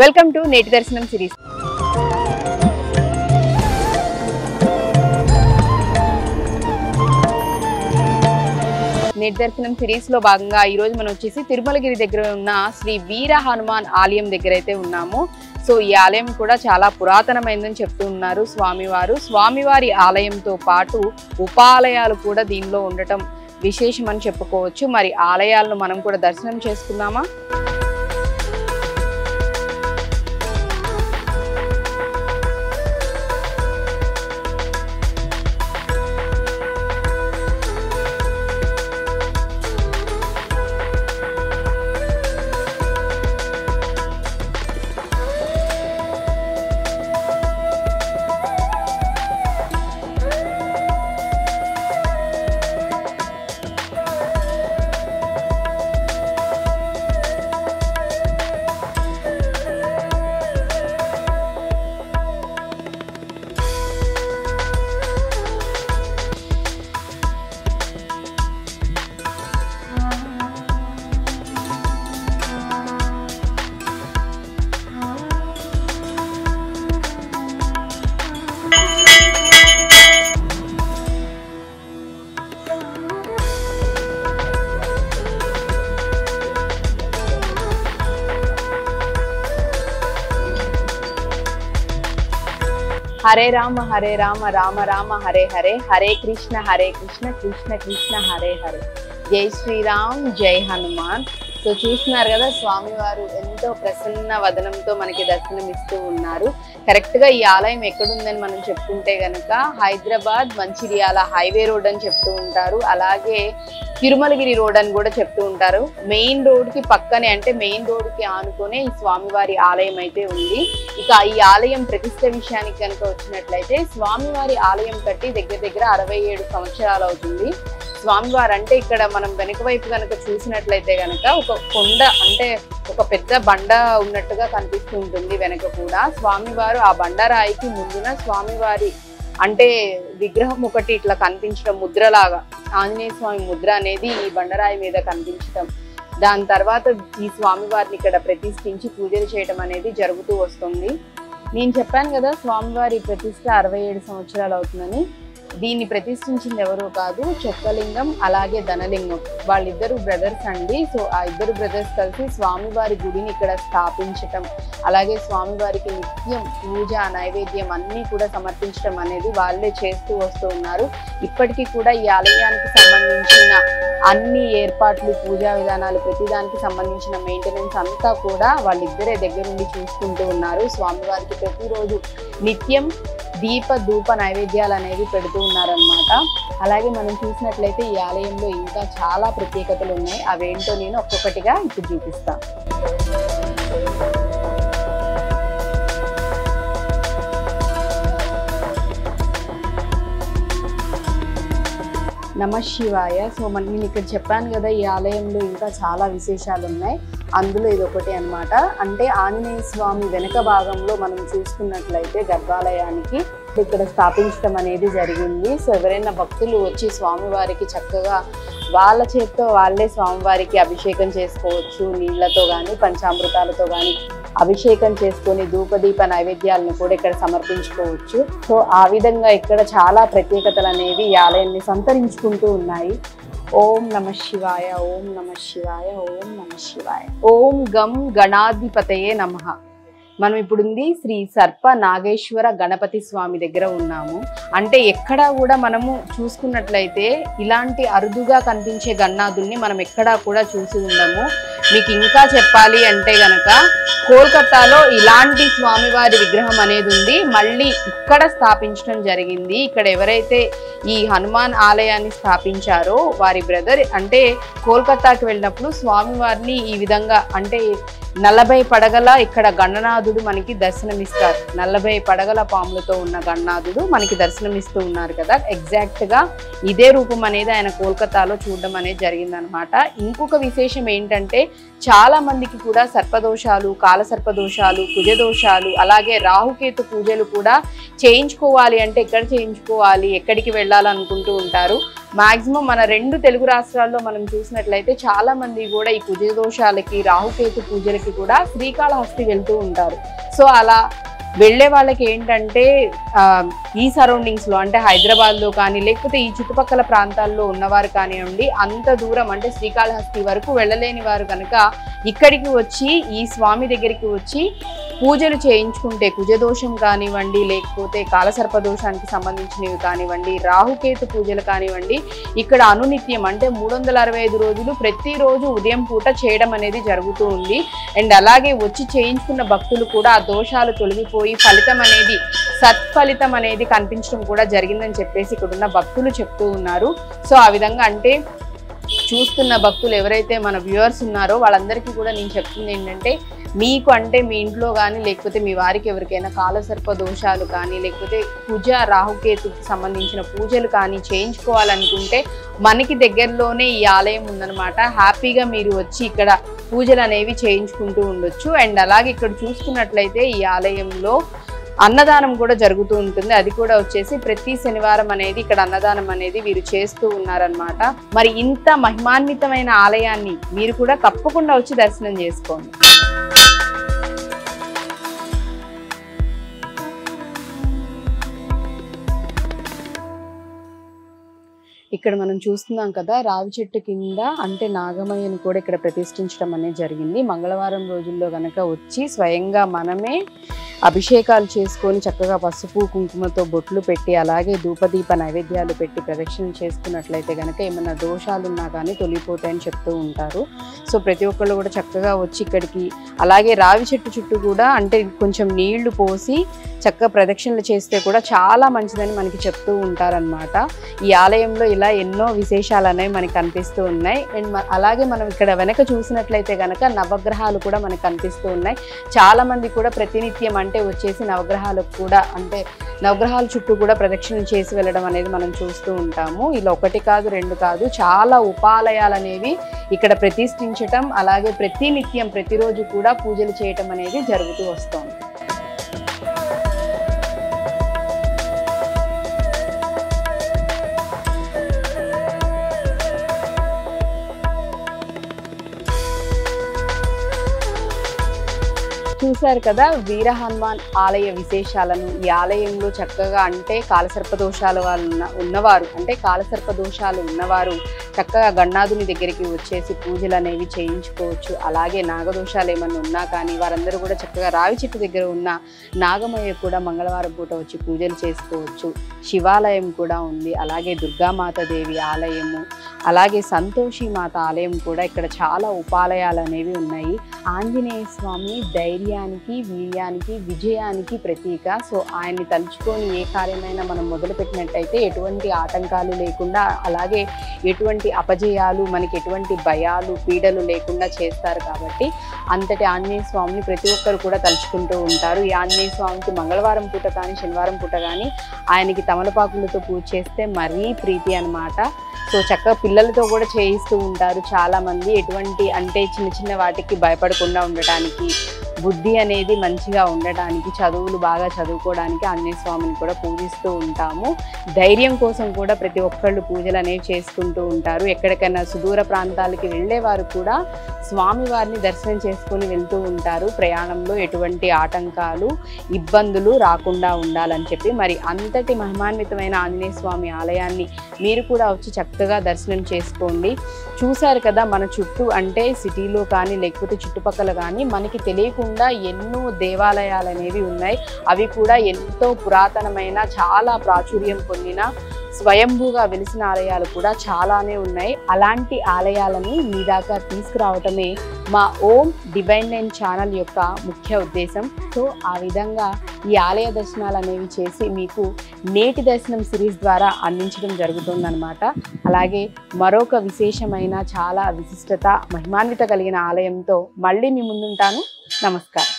Welcome to నేటి దర్శనం series. నేటి దర్శనం సిరీస్ లో భాగంగా ఈ రోజు మనం వచ్చేసి తిరుమలగిరి దగ్గర ఉన్న శ్రీ వీర హనుమాన్ ఆలయం దగ్గర అయితే ఉన్నాము. సో ఈ ఆలయం కూడా చాలా పురాతనమైందని చెప్తూ ఉన్నారు స్వామివారు. స్వామివారి ఆలయంతో పాటు ఉపాలయాలు కూడా దీనిలో ఉండటం విశేషమని చెప్పుకోవచ్చు. మరి ఆలయాలను మనం కూడా దర్శనం చేసుకుందామా? హరే రామ రామ రామ హరే హరే, హరే కృష్ణ కృష్ణ కృష్ణ హరే హరే. జై శ్రీరామ్, జై హనుమాన్. సో చూస్తున్నారు కదా, స్వామివారు ఎంతో ప్రసన్న వదనంతో మనకి దర్శనం ఇస్తూ ఉన్నారు. కరెక్ట్ గా ఈ ఆలయం ఎక్కడుందని మనం చెప్పుకుంటే గనక హైదరాబాద్ మంచిర్యాల హైవే రోడ్ అని చెప్తూ ఉంటారు. అలాగే తిరుమలగిరి రోడ్ అని కూడా చెప్తూ ఉంటారు. మెయిన్ రోడ్ కి పక్కనే, అంటే మెయిన్ రోడ్ కి ఆనుకునే ఈ స్వామివారి ఆలయం అయితే ఉంది. ఇక ఈ ఆలయం ప్రతిష్ట విషయానికి కనుక వచ్చినట్లయితే, స్వామివారి ఆలయం కట్టి దగ్గర దగ్గర 67 సంవత్సరాలు అవుతుంది. స్వామివారు అంటే ఇక్కడ మనం వెనుక వైపు కనుక చూసినట్లయితే కనుక ఒక కొండ, అంటే ఒక పెద్ద బండ ఉన్నట్టుగా కనిపిస్తూ ఉంటుంది వెనక కూడా. స్వామివారు ఆ బండరాయికి ముందున స్వామివారి అంటే విగ్రహం ఒకటి ఇట్లా కనిపించడం, ముద్రలాగా ఆంజనేయ స్వామి ముద్ర అనేది ఈ బండరాయి మీద కనిపించడం. దాని తర్వాత ఈ స్వామివారిని ఇక్కడ ప్రతిష్ఠించి పూజలు చేయడం అనేది జరుగుతూ వస్తుంది. నేను చెప్పాను కదా, స్వామివారి ప్రతిష్ఠ 67 సంవత్సరాలు అవుతుందని. దీన్ని ప్రతిష్ఠించింది ఎవరో కాదు, చొక్కలింగం అలాగే ధనలింగం, వాళ్ళిద్దరు బ్రదర్స్ అండి. సో ఆ ఇద్దరు బ్రదర్స్ కలిసి స్వామివారి గుడిని ఇక్కడ స్థాపించటం, అలాగే స్వామివారికి నిత్యం పూజ నైవేద్యం అన్నీ కూడా సమర్పించడం అనేది వాళ్ళే చేస్తూ వస్తూ ఉన్నారు. ఇప్పటికీ కూడా ఈ ఆలయానికి సంబంధించిన అన్ని ఏర్పాట్లు, పూజా విధానాలు, ప్రతిదానికి సంబంధించిన మెయింటెనెన్స్ అంతా కూడా వాళ్ళిద్దరే దగ్గరుండి చూసుకుంటూ ఉన్నారు. స్వామివారికి ప్రతిరోజు నిత్యం దీప ధూప నైవేద్యాలు అనేవి పెడుతూ ఉన్నారనమాట. అలాగే మనం చూసినట్లయితే ఈ ఆలయంలో ఇంకా చాలా ప్రత్యేకతలు ఉన్నాయి. అవేంటో నేను ఒక్కొక్కటిగా ఇప్పుడు చూపిస్తాను. నమ శివాయ. సో నేను ఇక్కడ చెప్పాను కదా, ఈ ఆలయంలో ఇంకా చాలా విశేషాలు ఉన్నాయి. అందులో ఇది ఒకటి అనమాట. అంటే ఆంజనేయ స్వామి వెనక భాగంలో మనం చూసుకున్నట్లయితే గర్భాలయానికి ఇక్కడ స్థాపించడం అనేది జరిగింది. సో ఎవరైనా భక్తులు వచ్చి స్వామివారికి చక్కగా వాళ్ళ చేతితో వాళ్ళే స్వామివారికి అభిషేకం చేసుకోవచ్చు. నీళ్లతో కానీ పంచామృతాలతో కానీ అభిషేకం చేసుకొని ధూపదీప నైవేద్యాలను కూడా ఇక్కడ సమర్పించుకోవచ్చు. సో ఆ విధంగా ఇక్కడ చాలా ప్రత్యేకతలు అనేవి ఈ ఆలయాన్ని సంతరించుకుంటూ ఉన్నాయి. ఓం నమ శివాయ, ఓం నమ శివాయ, ఓం నమ శివాయ. ఓం గం గణాధిపతయే నమః. మనం ఇప్పుడుంది శ్రీ సర్ప నాగేశ్వర గణపతి స్వామి దగ్గర ఉన్నాము. అంటే ఎక్కడా కూడా మనము చూసుకున్నట్లయితే ఇలాంటి అరుదుగా కనిపించే గణనాథుల్ని మనం ఎక్కడా కూడా చూసి ఉండము. మీకు ఇంకా చెప్పాలి అంటే గనక కోల్కతాలో ఇలాంటి స్వామివారి విగ్రహం అనేది ఉంది, మళ్ళీ ఇక్కడ స్థాపించడం జరిగింది. ఇక్కడ ఎవరైతే ఈ హనుమాన్ ఆలయాన్ని స్థాపించారో వారి బ్రదర్ అంటే కోల్కతాకి వెళ్ళినప్పుడు స్వామివారిని ఈ విధంగా అంటే 40 పడగల ఇక్కడ గణనాథుడు మనకి దర్శనమిస్తారు. 40 పడగల పాములతో ఉన్న గణనాథుడు మనకి దర్శనమిస్తూ ఉన్నారు కదా. ఎగ్జాక్ట్ గా ఇదే రూపం అనేది ఆయన కోల్కతాలో చూడడం అనేది జరిగిందనమాట. ఇంకొక విశేషం ఏంటంటే చాలా మందికి కూడా సర్పదోషాలు, కాలసర్పదోషాలు, కుజదోషాలు, అలాగే రాహుకేతు పూజలు కూడా చేయించుకోవాలి అంటే ఎక్కడ చేయించుకోవాలి, ఎక్కడికి వెళ్ళాలనుకుంటూ ఉంటారు. మాక్సిమం మన 2 తెలుగు రాష్ట్రాల్లో మనం చూసినట్లయితే చాలా మంది కూడా ఈ కుజ దోషాలకి రాహుకేతు పూజలకి కూడా శ్రీకాళహస్తి వెళ్తూ ఉంటారు. సో అలా వెళ్ళే వాళ్ళకి ఏంటంటే ఈ సరౌండింగ్స్లో అంటే హైదరాబాద్లో కానీ లేకపోతే ఈ చుట్టుపక్కల ప్రాంతాల్లో ఉన్నవారు కానివ్వండి, అంత దూరం అంటే శ్రీకాళహస్తి వరకు వెళ్ళలేని వారు కనుక ఇక్కడికి వచ్చి ఈ స్వామి దగ్గరికి వచ్చి పూజలు చేయించుకుంటే కుజదోషం కానివ్వండి, లేకపోతే కాలసర్ప దోషానికి సంబంధించినవి కానివ్వండి, రాహుకేతు పూజలు కానివ్వండి, ఇక్కడ అనునిత్యం అంటే 365 రోజులు ప్రతిరోజు ఉదయం పూట చేయడం అనేది జరుగుతూ ఉంది. అండ్ అలాగే వచ్చి చేయించుకున్న భక్తులు కూడా ఆ దోషాలు తొలగిపోయి ఫలితం అనేది సత్ఫలితం అనేది కనిపించడం కూడా జరిగిందని చెప్పేసి ఇక్కడున్న భక్తులు చెప్తూ ఉన్నారు. సో ఆ విధంగా అంటే చూస్తున్న భక్తులు ఎవరైతే మన వ్యూవర్స్ ఉన్నారో వాళ్ళందరికీ కూడా నేను చెప్తుంది ఏంటంటే, మీకు అంటే మీ ఇంట్లో కానీ లేకపోతే మీ వారికి ఎవరికైనా కాలసర్ప దోషాలు కానీ లేకపోతే కుజ రాహుకేతుకి సంబంధించిన పూజలు కానీ చేయించుకోవాలనుకుంటే మనకి దగ్గరలోనే ఈ ఆలయం ఉందన్నమాట. హ్యాపీగా మీరు వచ్చి ఇక్కడ పూజలు అనేవి చేయించుకుంటూ ఉండొచ్చు. అండ్ అలాగే ఇక్కడ చూసుకున్నట్లయితే ఈ ఆలయంలో అన్నదానం కూడా జరుగుతూ ఉంటుంది. అది కూడా వచ్చేసి ప్రతి శనివారం అనేది ఇక్కడ అన్నదానం అనేది వీరు చేస్తూ ఉన్నారనమాట. మరి ఇంత మహిమాన్వితమైన ఆలయాన్ని మీరు కూడా తప్పకుండా వచ్చి దర్శనం చేసుకోండి. ఇక్కడ మనం చూస్తున్నాం కదా, రావి చెట్టు కింద అంటే నాగమయ్యను కూడా ఇక్కడ ప్రతిష్ఠించడం అనేది జరిగింది. మంగళవారం రోజుల్లో కనుక వచ్చి స్వయంగా మనమే అభిషేకాలు చేసుకొని చక్కగా పసుపు కుంకుమతో బొట్లు పెట్టి అలాగే ధూపదీప నైవేద్యాలు పెట్టి ప్రదక్షిణ చేసుకున్నట్లయితే కనుక ఏమైనా దోషాలు ఉన్నా కానీ తొలిపోతాయని చెప్తూ ఉంటారు. సో ప్రతి ఒక్కళ్ళు కూడా చక్కగా వచ్చి ఇక్కడికి అలాగే రావి చెట్టు చుట్టూ కూడా అంటే కొంచెం నీళ్లు పోసి చక్కగా ప్రదక్షిణలు చేస్తే కూడా చాలా మంచిదని మనకి చెప్తూ ఉంటారనమాట. ఈ ఆలయంలో ఇలా ఎన్నో విశేషాలు అనేవి మనకి కనిపిస్తూ ఉన్నాయి. అండ్ అలాగే మనం ఇక్కడ వెనక చూసినట్లయితే కనుక నవగ్రహాలు కూడా మనకు కనిపిస్తూ ఉన్నాయి. చాలా మంది కూడా ప్రతినిత్యం అంటే వచ్చేసి నవగ్రహాలకు కూడా అంటే నవగ్రహాల చుట్టూ కూడా ప్రదక్షిణ చేసి వెళ్ళడం అనేది మనం చూస్తూ ఉంటాము. ఇలా 1 కాదు 2 కాదు చాలా ఉపాలయాలు అనేవి ఇక్కడ ప్రతిష్ఠించటం అలాగే ప్రతినిత్యం ప్రతిరోజు కూడా పూజలు చేయటం అనేది జరుగుతూ వస్తుంది. చూశారు కదా వీర హనుమాన్ ఆలయ విశేషాలను. ఈ ఆలయంలో చక్కగా అంటే కాలసర్ప దోషాలు ఉన్నవారు అంటే కాలసర్ప దోషాలు ఉన్నవారు చక్కగా గణనాథుని దగ్గరికి వచ్చేసి పూజలు అనేవి చేయించుకోవచ్చు. అలాగే నాగదోషాలు ఏమన్నా ఉన్నా కానీ వారందరూ కూడా చక్కగా రావి చెట్టు దగ్గర ఉన్న నాగమయ్య కూడా మంగళవారం పూట వచ్చి పూజలు చేసుకోవచ్చు. శివాలయం కూడా ఉంది. అలాగే దుర్గామాత దేవి ఆలయము అలాగే సంతోషి మాత ఆలయం కూడా ఇక్కడ చాలా ఉపాలయాలు అనేవి ఉన్నాయి. ఆంజనేయ స్వామి ధైర్యానికి వీర్యానికి విజయానికి ప్రతీక. సో ఆయన్ని తలుచుకొని ఏ కార్యమైనా మనం మొదలుపెట్టినట్టయితే ఎటువంటి ఆటంకాలు లేకుండా అలాగే ఎటువంటి అపజయాలు మనకి ఎటువంటి భయాలు పీడలు లేకుండా చేస్తారు. కాబట్టి అంతటి ఆంజనేయ స్వామిని ప్రతి ఒక్కరు కూడా తలుచుకుంటూ ఉంటారు. ఈ ఆంజనేయ స్వామికి మంగళవారం పూట కానీ శనివారం పూట కానీ ఆయనకి తమలపాకులతో పూజ చేస్తే మరీ ప్రీతి అన్నమాట. సో చక్కగా పిల్లలతో కూడా చేయిస్తూ ఉంటారు చాలామంది. ఎటువంటి అంటే చిన్న చిన్న వాటికి భయపడకుండా ఉండటానికి బుద్ధి అనేది మంచిగా ఉండటానికి చదువులు బాగా చదువుకోవడానికి ఆంజనేయ స్వామిని కూడా పూజిస్తూ ఉంటాము. ధైర్యం కోసం కూడా ప్రతి ఒక్కళ్ళు పూజలు అనేవి చేసుకుంటూ ఉంటారు. ఎక్కడికైనా సుదూర ప్రాంతాలకి వెళ్ళేవారు కూడా స్వామివారిని దర్శనం చేసుకొని వెళ్తూ ఉంటారు. ప్రయాణంలో ఎటువంటి ఆటంకాలు ఇబ్బందులు రాకుండా ఉండాలని చెప్పి మరి అంతటి మహిమాన్వితమైన ఆంజనేయ స్వామి ఆలయాన్ని మీరు కూడా వచ్చి చక్కగా దర్శనం చేసుకోండి. చూశారు కదా మన చుట్టూ అంటే సిటీలో కానీ లేకపోతే చుట్టుపక్కల కానీ మనకి తెలియకుండా ఎన్నో దేవాలయాలు అనేవి ఉన్నాయి. అవి కూడా ఎంతో పురాతనమైన చాలా ప్రాచుర్యం పొందిన స్వయంభూగా వెలిసిన ఆలయాలు కూడా చాలానే ఉన్నాయి. అలాంటి ఆలయాలని మీ దాకా తీసుకురావటమే మా ఓం డివైన్ లైన్ ఛానల్ యొక్క ముఖ్య ఉద్దేశం. సో ఆ విధంగా ఈ ఆలయ దర్శనాలు అనేవి చేసి మీకు నేటి దర్శనం సిరీస్ ద్వారా అందించడం జరుగుతుందన్నమాట. అలాగే మరొక విశేషమైన చాలా విశిష్టత మహిమాన్విత కలిగిన ఆలయంతో మళ్ళీ మీ ముందుంటాను. నమస్కారం.